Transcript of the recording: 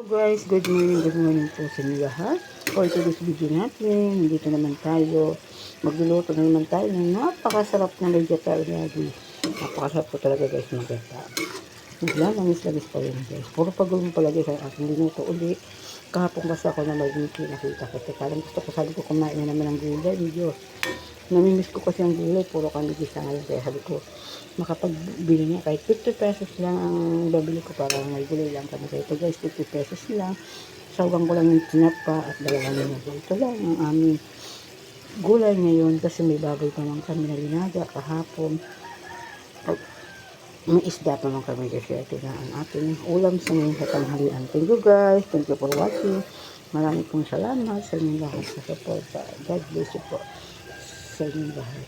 Guys, good morning po sa inyo lahat. For today's video natin, dito naman tayo, magluluto na naman tayo ng napakasarap na vegetable lagi. Napakasarap po talaga guys magata. Langis-langis pa rin guys. Puro pagulong palagi sa aking linuto uli. Kahapon kasi ako na mag-meeting nakita ko. Teka lang gusto ko, sabi ko kumain na naman ng gulay. Diyos. Namimiss ko kasi ang gulay. Puro kami gisa ngayon. Kaya sabi ko, makapagbili niya kahit 50 pesos lang ang babili ko para may gulay lang kami. Kaya ito guys, 50 pesos lang. Sawagan ko lang yung tinapa at dalawang linaga. Ito lang ang aming gulay ngayon kasi may baboy pa naman kami na linaga kahapon. May isda pa naman kami kasi ito na ang ating ulam sa ngayon sa tanghalian. Thank you guys. Thank you for watching. Maraming pong salamat sa inyong lahat sa support. God bless you po sa inyong lahat.